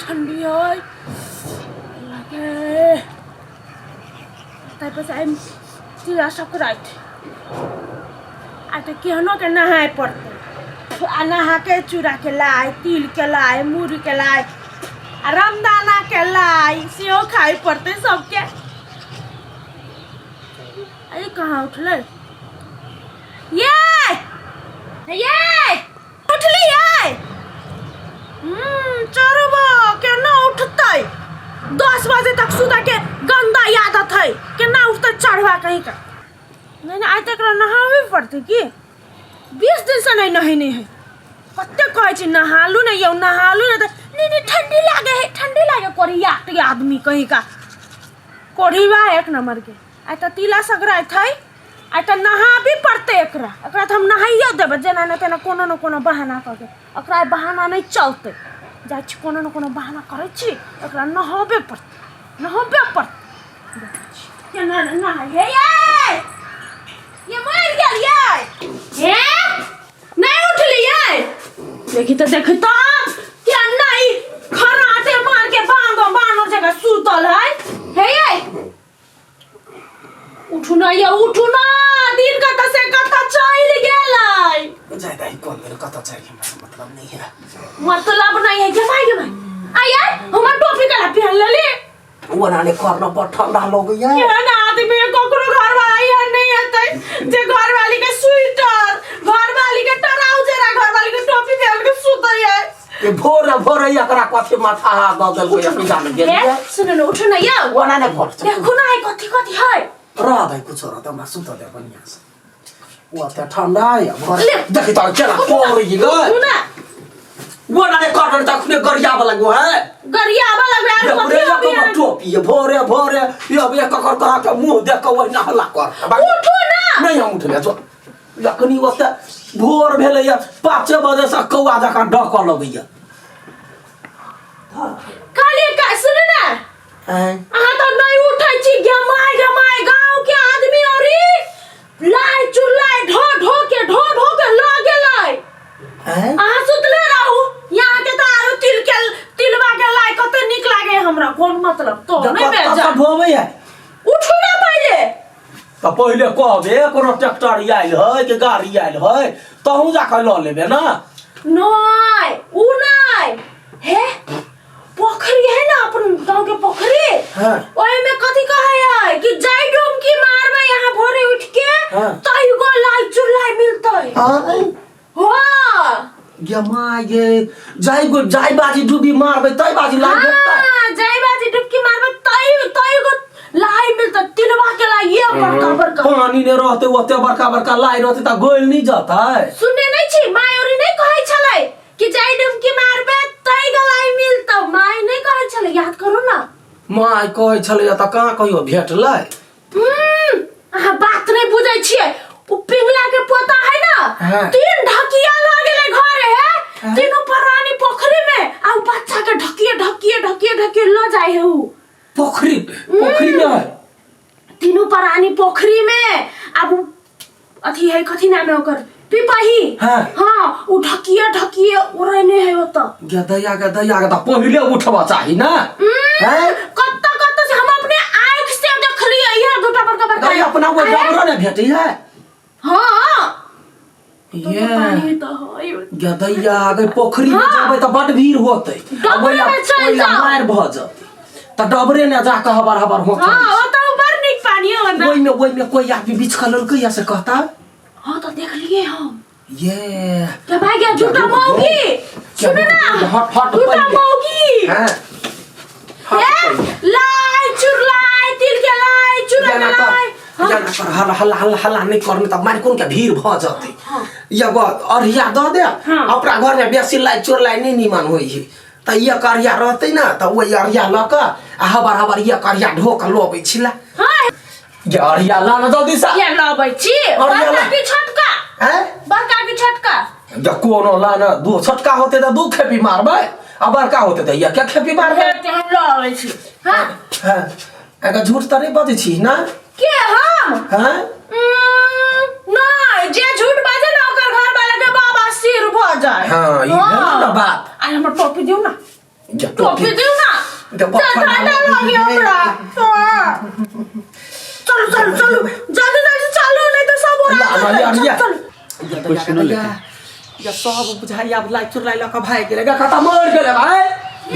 ठंडी है लगे तारपस आई चिरा सक्राइत आटे केहनो के नहाए पड़ते आ नहा के चूड़ा के लाई तिल के लाई मुरी के लाई रामदाना के लाई सेहो खाए पड़ते सबके। अरे कहाँ उठले ये उठली है चरबो केना उठतै 10 बजे तक सुता के गंदा आदत है केना उठतै चढ़वा कहीं का नहीं आज तक नहावे पड़ते की 20 दिन से नहीं नहाने है कते कहे छी नहालू नहीं यौ नहालू नहीं नहीं ठंडी लागे कोरिया के आदमी कहीं का कोढ़ीवा एक नंबर के आई त तिला सगराइत है आई त नहा भी पड़ते एकरा एकरा हम नहाइयो देबे जेना न तेना कोनो न कोनो बहाना करके एकरा बहाना नहीं चलते जाइ छी कोनो न कोनो बहाना करे छी एकरा नहाबे पड़ते केना नहाए ये मर गेल ये नहीं उठलिए देखी तो क्या नहीं खराटे मार के बांधो जगह सुतल है ये उठू ना दिन का तसे कथा चल गेलै ज्यादा ही कौन मेरे कथा चाहिए मतलब नहीं है के भाई आय हमर टोपी कला पहन लेली वो नाने करना पर ठंडा लग गया ये ना आदमी कोकरो घर वाला यहाँ नहीं आते जे घर वाली के स्वेटर घर वाली के ट्राउजर घर वाली के टोपी पहन के सुतै है ये भोर एकरा कथि माथा द दल को अपनी जान गेल सुन न उठ न या वो नाने भोर देखो ना कथि है रह दे कुछ रह त सुत दे बढ़िया से वो त ठंडा है भोर देखि त चला कोर ही गए वो नाने कॉटन तक ने गरिया वाला गो है यार कथि है टोपी भोरे ये अब एक कर कहा के मुंह देख के वही नहला कर उठो ना नहीं हम उठले जो लकनी ओते भोर भेले 5 बजे से कौआ जका डक लगैया काली का सुन ना आ तो नहीं उठै छी गमाय गांव के आदमी औरी लाई चुलाई ढो के लगे लाई आ सुतले रहू यहां के तो आरो तिलवा के लाई कते निक लागे हमरा कोन मतलब तो नहीं बेल जा ढोबै है उठू ना पहले तो पहले कहबे कोनो ट्रैक्टर आइल है कि गाड़ी आइल है तहु जाके ल लेबे ना नहीं उ नहीं हे पोखरी है ना अपन गांव के पोखरी ओए में कथि कहे है कि जाई डुमकी मारबे यहां भोरे उठ के तई गो लाई चुलाई मिलतै हां गमाए जाई बाजी डुबी मारबे तई बाजी लाई भेटतै हां जाई बाजी डुबकी मारबे तई गो लाई मिलतै तिलवा के लाई ये बड़का पानी ने रहते ओते बड़का लाई रहते त गोल नहीं जाता सुनने नहीं छी मायोरी नहीं कहै छलै कि जाई डुमकी मारबे तई गो लाई मिलतौ माय नहीं कहै छलै याद करू ना माय कहै छलै त कहां कहियो भेटलै अहाँ बात नहीं बुझै छियै उ पिंगला के पोता है ना 3 ढकिया लागले घरे है तीनों प्राणी पोखरी में आ बच्चा के ढकिए ल जाय है उ पोखरी में है तीनों प्राणी पोखरी में अब अथी है कथि नाम है ओकर पिपही हां उ ढकिए उड़ने है ओत गदया त पहिले उठबा चाहि ना हैं कत्ता से हम अपने आंख से देखलिए ये दुटा बड़का नहीं अपना वो डबरा ने भेटै है हां ये पानी तो है गदया अगर पोखरी में जाबे त बड भीड़ होतै डबरे मार भ जतै त डबरे ने जाके हबर होत हां ओ त ऊपर निक पानी हो ना ओइ में कोई आदमी बीच खलल के से कहता हां तो देख लिए हम ये क्या भाई क्या झूठा मौगी सुन ना हट झूठा मौगी हां लाई चुरलाई तिल के लाई चुरा के लाई जाना पर हल्ला नहीं करने त मार कोन के भीड़ भ जतै या अरिया द दे अपना घर में बेसी लाई चोर लाई नहीं निमन होई है त ये करिया रहतै ना त ओइ अरिया ल क आ हबर ये करिया ढोक लोबै छिला हां ये अरिया ला न जल्दी से ये लबै छी बड़का की छोटका हैं बड़का की छोटका ज कोनो ला न दो छोटका होते त दू खेपी मारबै आ बड़का होते त ये क्या खेपी मारबै हम लबै छी हां अगर झूठ त नहीं बजै छी ना के हम हैं नहीं जे झूठ बाजे ना ओकर घर वाला के बाबा सिर भ जाए हां बात आई हमर टोपी दियो ना जा टोपी दियो ना ठंडा लगी हमरा चलो चलो चलो जल्दी जल्दी चलो नहीं तो सब हो रहा है या सब बुझाई अब लाइट चुराई लका भाई गेले खत्म मर गेले भाई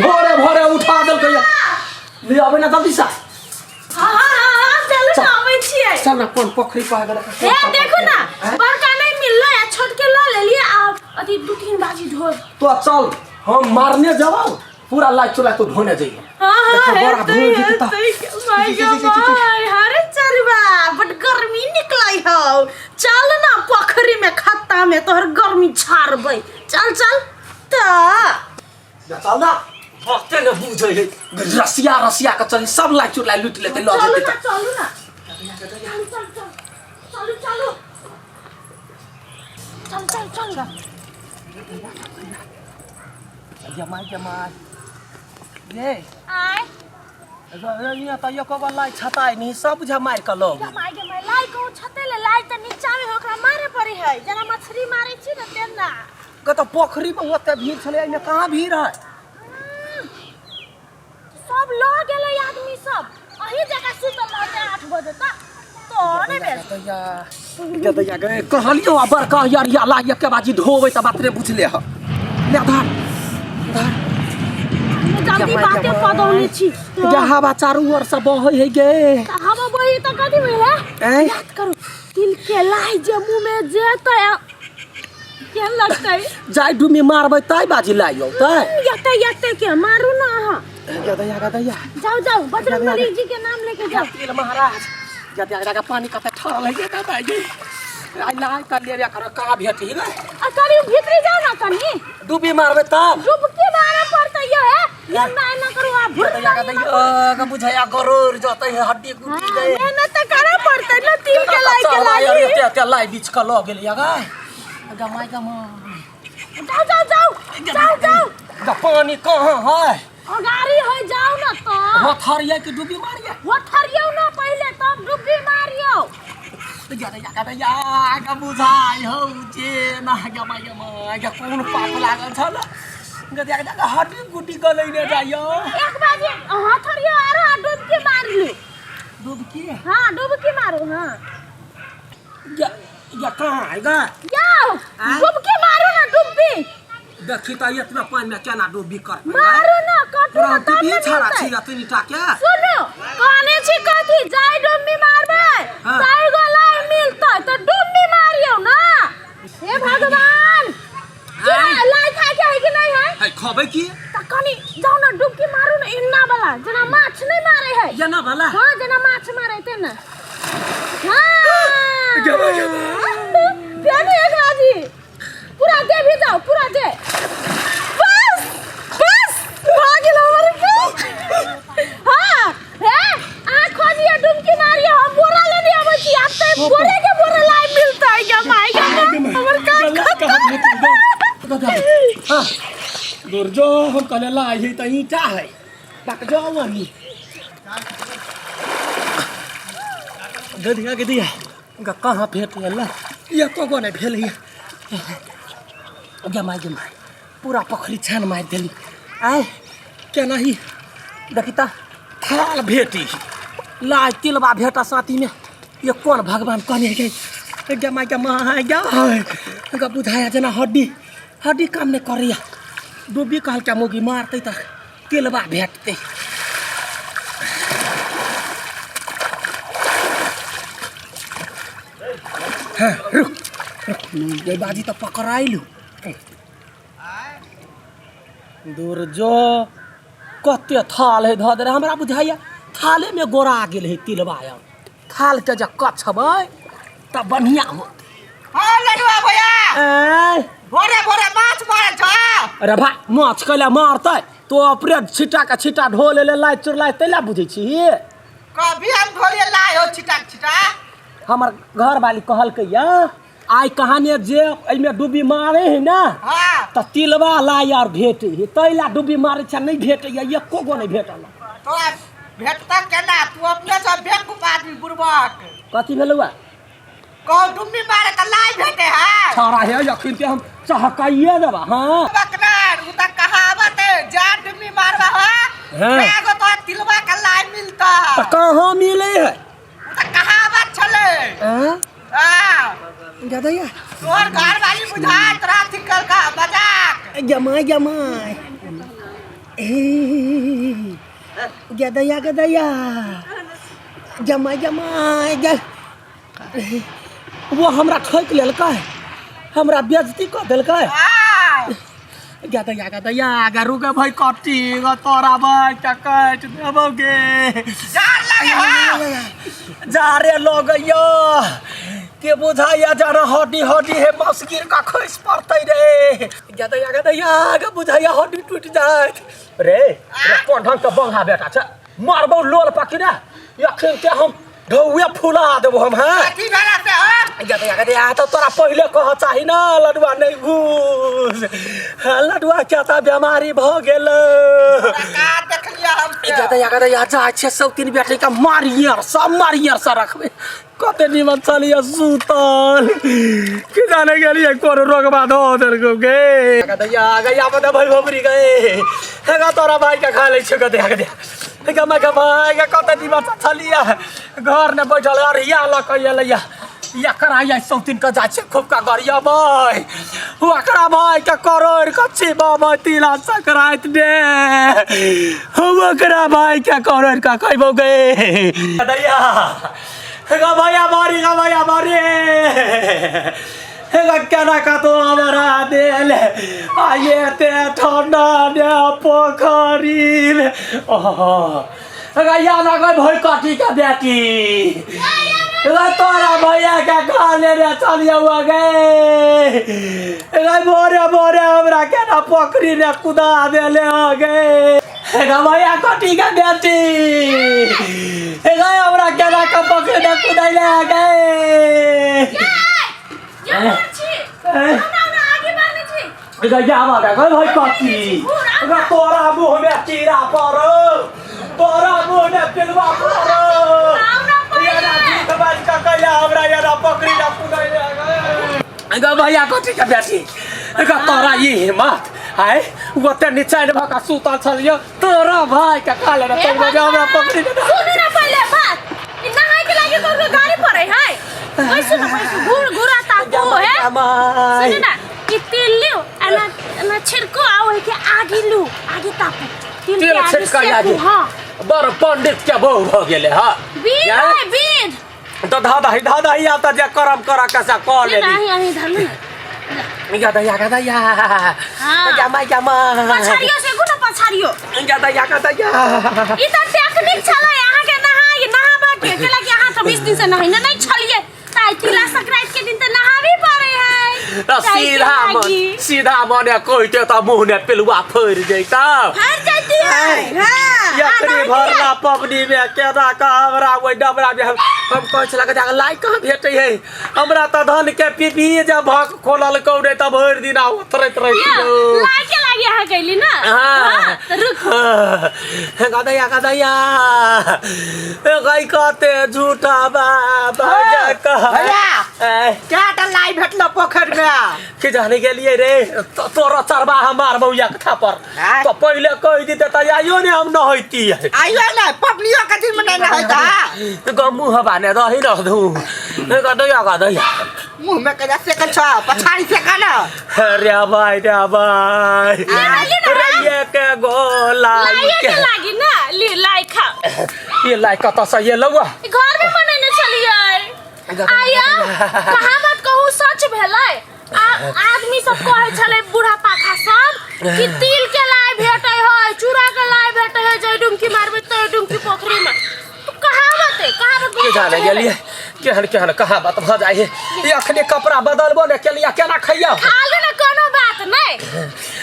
भोरे भोरे उठा देल के ले आबे ना जल्दी सा हां चलो ना आबै छियै चल ना कोन पोखरी पा गेले ए देखो ना बड़का नहीं मिलले या छोट के ला ले लिए आप अति 2-3 बाजी ढोर तो चल हम मारने जाओ पूरा लाइट चुरा तो ढोने जाइए हां बड़ा भूल जीता माय गॉड हरे चरवा बट गर्मी निकलाई हो चल ना पोखरी में खत्ता में तोहर गर्मी छाड़बै चल चल त चल ना हफ्ते ने बुझे है रसिया रसिया का चल सब लाइट चुरा लूट लेते लो जेते चलू ना चलो चलो चल चल चल जमाई ये आय ये तो यो को लाइट छताई नहीं सब जमाई का लोग जमाई लाई को छते ले लाई त नीचा में होकरा मारे पड़ी है जना मछली मारे छी न तेना का तो पोखरी में ओते भीड़ छले में कहां भीड़ है सब लो गेले आदमी सब अही जगह सुतल रहते 8 बजे तक तो ने बे या गए कहलियो अबर कह यार या ला के बाजी ढोबै त बात रे बुझले ह ले धर जल्दी बातें पदौले छी या हवा चारों ओर से बहै है गे हवा बही त कथि में है याद करो तिल के लाई जे मुंह में जेतै केन लगतै जाय डुमी मारबै तै बाजी लाइयो तै यते के मारू ना हां गदया जाओ जाओ बजरंगबली जी के नाम लेके जाओ तेल महाराज गदया का पानी का ठहरल है गे भाई आई लाई कर ले कर का भेटी गे आ करी भीतरी जाओ ना कनी डुबी मारबै तब डुबकी मारे पड़तै ये ना करू आ गदया का बुझाया गरोर जतै हड्डी गुटी गए मेहनत त करे पड़तै न तिल के लाई के लाई ते लाई बीच का ल गेल गा गमाई जाओ ग पानी कहां है गाड़ी हो जाओ ना तो हथरिया के डुबी मारिया हथरियो ना पहले तब डुबकी मारियो गदया का बुझाई हो जे ना गमाई कौन पाप लागल छल गदया हड्डी गुटी गलै ने जाइयो एक बाजी हथरियो आरो डुबकी मार ली डुबकी हां डुबकी मारो हां या कहां है गा जाओ डुबकी मारो ना डुबकी देखी त इतना पानी में केना डुबी कर मारो ना कटो तब भी छाड़ा छी अतनी टाके सुनो कहने छी कथी जाय डुबकी मारबै ताई गलाई मिलतै त डुबकी मारियो ना हे भगवान जे लाई खाय के है कि नहीं है खबै की त कनी जाओ ना डुबकी मारो ना इन्ना वाला जना माछ नहीं मारे है जना वाला हां जना माछ मारे थे ना हां जाने एक राजी पूरा दे भी जाओ पूरा दे बस भाग लो हमारे हां है आंख खोलिए डुबकी मारिए हम बोरा लेने आबै छी आप तो बोरे के बोरा लाई मिलता है क्या माय हमर का हां दूर जो हम कले लाई है त ईटा है तक जाओ वाली गदिया गदिया कहाँ भेट गेल ये को नहीं भेल जमाई पूरा पोखरी छान मार देली आय क्या नहीं देखी त थाल भेटी लाई तिलबा भेटा साथी में ये कौन भगवान कहने गए जमाई गा बुझाया जना हड्डी काम नहीं करिया डूबी कहल क्या मुगी मारते त तिलबा भेटते हाँ, रुक ये बाजी तो पकड़ाइलू दूर जो कते थाल है धऽ दे हमरा बुझाइया थाले में गोरा गेल है तिलबा थाल के जब कछबै तब बढ़िया होत हां लडुआ भैया भोरे भोरे माछ मारे छ अरे भाई माछ कले मारतै तो अपने छिटा का छिटा ढो ले लाई चुरलाई तैला बुझै छी कभी हम ढोले लाई हो छिटा हमर घर वाली कहलकै या आई कहानी जे एमे डूबी मारे है ना हां त तिलबा लाई और भेटे है तैला डूबी मारे छ नहीं भेटे या एको गो नहीं भेटल तो भेटता केना तू अपने से बैंक आदमी बुरबक कथी भेलुआ को डूबी मारे त लाई भेटे है छाड़ा है यखिन के हम चहकाइए देबा हां बकनार उ हाँ। एगो तो तिलवा का लाई मिलता तो कहाँ मिले है तो कहावत चले हाँ? हां ज्यादा या तोर घर वाली बुझात रात कल का मजाक जमाई जमाई गदया गदया जमाई जमाई वो हमरा ठोक लेलका है हमरा बेइज्जती कर देलका है हां गदया गदया गरु के भाई कटी ग तोरा भाई टकट देबोगे जान लगे हो जा रे लगैया के बुझाया जरा हड्डी हड्डी है मस्किर का खस पड़तै रे गदया गदया के बुझाया हड्डी टूट जात रे कोन ढंग के बंगा बेटा छ मारबो लोल पकिना यखन के हम ढौया फुला देबो हम हां की भेला से हो गदया गदया तो तोरा पहिले कह चाहि ना लडुआ नहीं घुस लडुआ क्या ता बीमारी भ गेल का देख लिया हम गदया गदया जा छे सब तीन बेटे का मारियर सा रखबे कते निमन चलिए सुतल कि जाने गेलिए कोन रोगबा दो देर को गे गदया गया बता भाई भबरी गए हेगा तोरा भाई का खा ले छ गदया गदया हेगा मैं का भाई का कते निमन चलिए घर ने बैठल अरिया ल कइया या कराया सौतीन का जाचे खूब का गरिया भाई वकरा भाई का करोड़ कच्ची बाबा तिला सकरात दे वकरा भाई का करोड़ का कहबो गे गदया हेगा भैया मारी हेगा केना का तो हमारा देल आये ते ठंडा ने पोखरी हेगा या ना कोई भई काटी का बेटी हेगा तोरा भैया का गाले रे चलिया हुआ गए हेगा बोरे हमरा केना पोखरी ने कुदा देले हो गए हेगा भैया काटी का बेटी हेगा हमरा केना का पोखरी ने कुदाइले आ गए हेगा जावा रे कोई भई काटी हेगा तोरा मुंह में कीड़ा पड़ो तोरा मुंह में पिलवा पड़ो एगा भैया कथी के बेटी एगा तोरा ये हिम्मत है ओते नीचे ने भका सुतल छलियो तोरा भाई का काले रे तोरा हमरा पकड़ी दे सुन ना पहले बात इ नहाय के लागे तोर गाड़ी पड़े है कैसे ना कैसे घुरा ताको है सुन ना इ तेल लियो ना छिड़को आवे के आगे लू आगे ताको तेल के आगे हां बर पंडित के बहु भ गेले ह बीन तो दादा आता जे करम करा कैसा कॉल ले नहीं धरले गदया जमा पछाड़ियो से गुना पछाड़ियो गदया इ त टेक्निक छले यहां के नहाबा के लगे यहां तो 20 दिन से नहीं छलिए ताई तिला संक्रांति के दिन त नहावे पड़े है सीधा मने कहते त मुंह ने पिलुआ फर जैता हर जाती है हां यकरी भरला पबनी में केदा का हमरा ओइ डबरा में हम कह छला के जाके लाई कहां भेटै है हमरा त धन के पीपी जब भक खोलल कौड़े त भर दिन उतरत रहियो लाई के लागे है गइली ना हां रुक गदया गई कहते झूठा बाबा भैया क्या त लाई भेटलो पोखर में के जाने के लिए रे तोरा चरबा हमार मौया कथा पर तो पहले कह दीते त आइयो ने हम न होती है आइयो ना पबलियो के दिन में नहीं होता गमु हबाने रही रह दू गदया मुंह में कजा से कछ पछाड़ी से काना रे भाई रे के गोला के लागी ना ले लाई खा ये लाई कत से ये लवा घर में बनेने चलिए आया कहां मत कहू सच भेलै आदमी सब कहे छले बूढ़ा पाखा सब कि तिल के लाई भेटै है चूड़ा के लाई भेटै है जय डुमकी मारबे तो डुमकी पोखरी में कहावत के जाने गेलिए केहन कहावत भ जाय है अखने कपड़ा बदलबो ने के लिए केना खइया खाल ना कोनो बात नहीं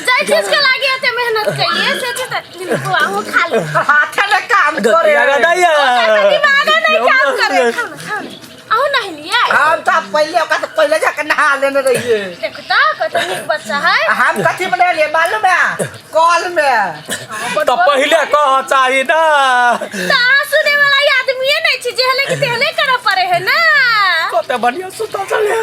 जय चीज के लागे एते मेहनत कइले से चीज लिखो आहो खा ले हाथ में काम करे गदया दिमाग नहीं काम करे खाओ आहो नहीं लिए हम तो पहले जाकर नहा लेने रहिए देखता कितनी बच्चा है हम कथी बना लिए मालूम है कॉल में तो पहले कह चाहि ना सुने वाला आदमी नहीं छी जेहले के तेहले करे पड़े है ना कते बढ़िया सुता चले